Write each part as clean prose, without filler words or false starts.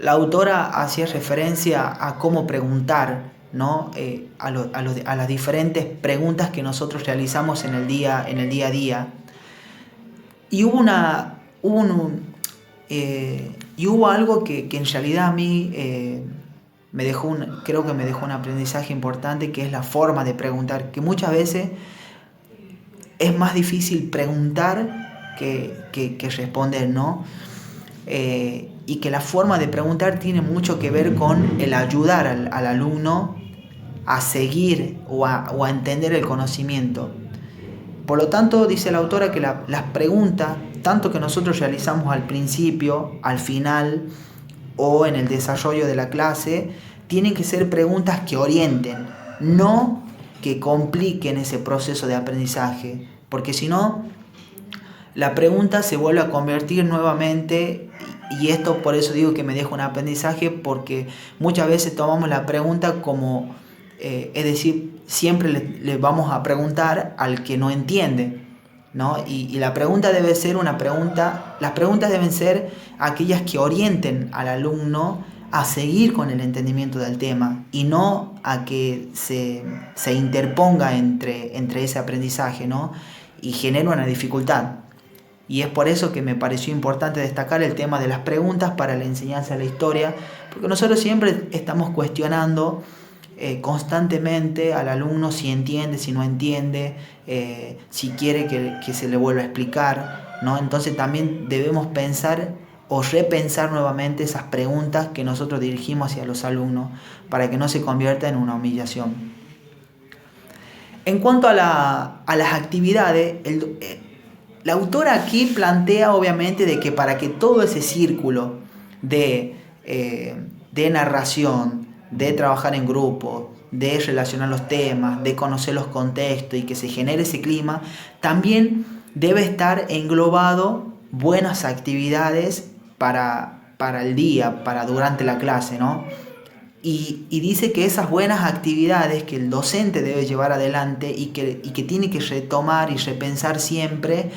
La autora hacía referencia a cómo preguntar, ¿no? A las diferentes preguntas que nosotros realizamos en el día a día. Y hubo algo que en realidad a mí creo que me dejó un aprendizaje importante, que es la forma de preguntar, que muchas veces es más difícil preguntar que responder, ¿no? Y que la forma de preguntar tiene mucho que ver con el ayudar al alumno a seguir o a entender el conocimiento. Por lo tanto, dice la autora que las preguntas, tanto que nosotros realizamos al principio, al final o en el desarrollo de la clase, tienen que ser preguntas que orienten, no que compliquen ese proceso de aprendizaje, porque si no, la pregunta se vuelve a convertir nuevamente, y esto por eso digo que me deja un aprendizaje, porque muchas veces tomamos la pregunta como, es decir, siempre le vamos a preguntar al que no entiende, ¿no? Y la pregunta debe ser las preguntas deben ser aquellas que orienten al alumno a seguir con el entendimiento del tema y no a que se interponga entre ese aprendizaje, ¿no? Y genere una dificultad. Y es por eso que me pareció importante destacar el tema de las preguntas para la enseñanza de la historia, porque nosotros siempre estamos cuestionando constantemente al alumno si entiende, si no entiende, si quiere que se le vuelva a explicar, ¿no? Entonces también debemos pensar o repensar nuevamente esas preguntas que nosotros dirigimos hacia los alumnos para que no se convierta en una humillación. En cuanto a las actividades, la autora aquí plantea obviamente de que para que todo ese círculo de narración, de trabajar en grupo, de relacionar los temas, de conocer los contextos y que se genere ese clima, también debe estar englobado buenas actividades para el día, para durante la clase, ¿no? Y dice que esas buenas actividades que el docente debe llevar adelante y que tiene que retomar y repensar siempre,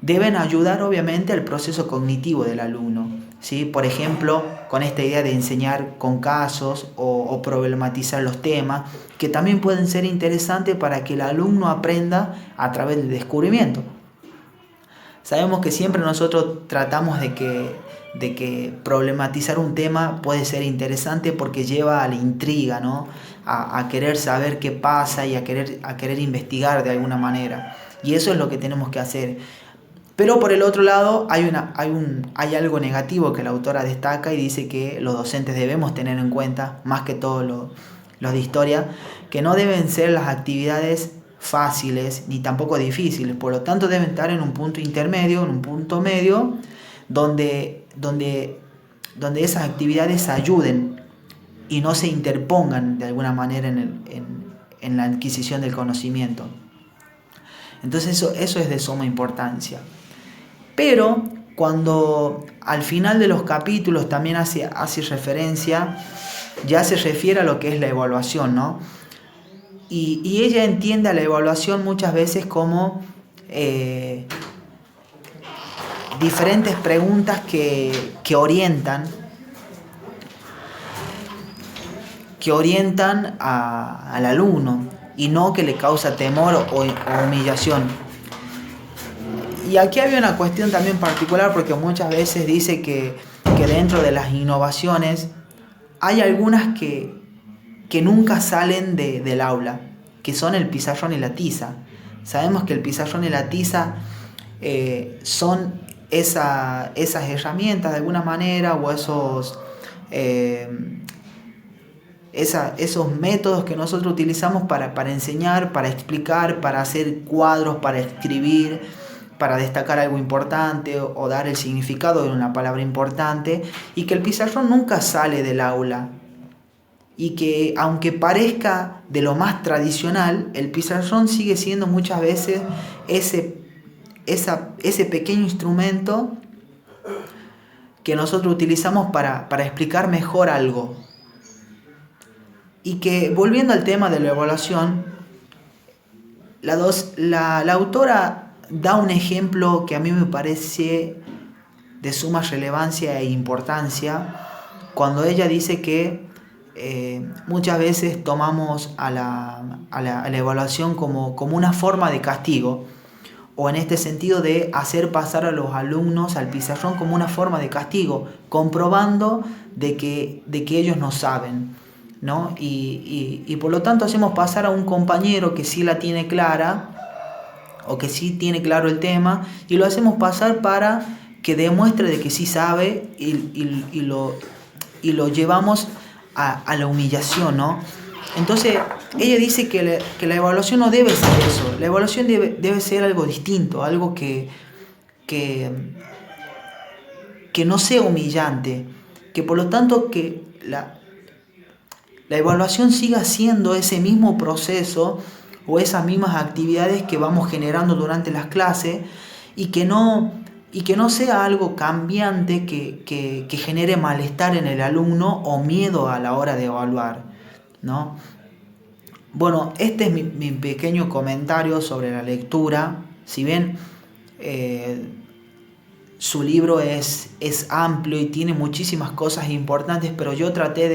deben ayudar obviamente al proceso cognitivo del alumno, ¿sí? Por ejemplo, con esta idea de enseñar con casos o problematizar los temas, que también pueden ser interesantes para que el alumno aprenda a través del descubrimiento. Sabemos que siempre nosotros tratamos de que problematizar un tema puede ser interesante porque lleva a la intriga, ¿no? A querer saber qué pasa y a querer investigar de alguna manera. Y eso es lo que tenemos que hacer. Pero por el otro lado hay algo negativo que la autora destaca y dice que los docentes debemos tener en cuenta, más que todo los de historia, que no deben ser las actividades fáciles ni tampoco difíciles, por lo tanto deben estar en un punto intermedio, en un punto medio, donde esas actividades ayuden y no se interpongan de alguna manera en la adquisición del conocimiento. Entonces eso es de suma importancia. Pero cuando al final de los capítulos también hace referencia, ya se refiere a lo que es la evaluación, ¿no? Y ella entiende a la evaluación muchas veces como diferentes preguntas que orientan al alumno y no que le causa temor o humillación. Y aquí había una cuestión también particular porque muchas veces dice que dentro de las innovaciones hay algunas que nunca salen del aula, que son el pizarrón y la tiza. Sabemos que el pizarrón y la tiza son esas herramientas de alguna manera o esos métodos que nosotros utilizamos para enseñar, para explicar, para hacer cuadros, para escribir, para destacar algo importante o dar el significado de una palabra importante, y que el pizarrón nunca sale del aula. Y que aunque parezca de lo más tradicional, el pizarrón sigue siendo muchas veces ese pequeño instrumento que nosotros utilizamos para explicar mejor algo. Y que, volviendo al tema de la evaluación, la autora da un ejemplo que a mí me parece de suma relevancia e importancia, cuando ella dice que muchas veces tomamos a la evaluación como una forma de castigo, o en este sentido de hacer pasar a los alumnos al pizarrón como una forma de castigo, comprobando de que ellos no saben, ¿no? Y por lo tanto hacemos pasar a un compañero que sí la tiene clara, o que sí tiene claro el tema, y lo hacemos pasar para que demuestre de que sí sabe, y lo llevamos a la humillación, ¿no? Entonces ella dice que la evaluación no debe ser eso. La evaluación debe ser algo distinto, algo que no sea humillante, que por lo tanto que la evaluación siga siendo ese mismo proceso o esas mismas actividades que vamos generando durante las clases, y que no sea algo cambiante que genere malestar en el alumno o miedo a la hora de evaluar, ¿no? Bueno, este es mi pequeño comentario sobre la lectura. Si bien su libro es amplio y tiene muchísimas cosas importantes, pero yo traté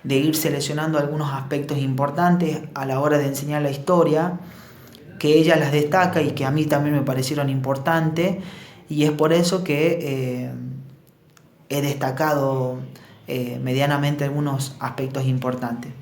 de ir seleccionando algunos aspectos importantes a la hora de enseñar la historia, que ella las destaca y que a mí también me parecieron importantes, y es por eso que he destacado medianamente algunos aspectos importantes.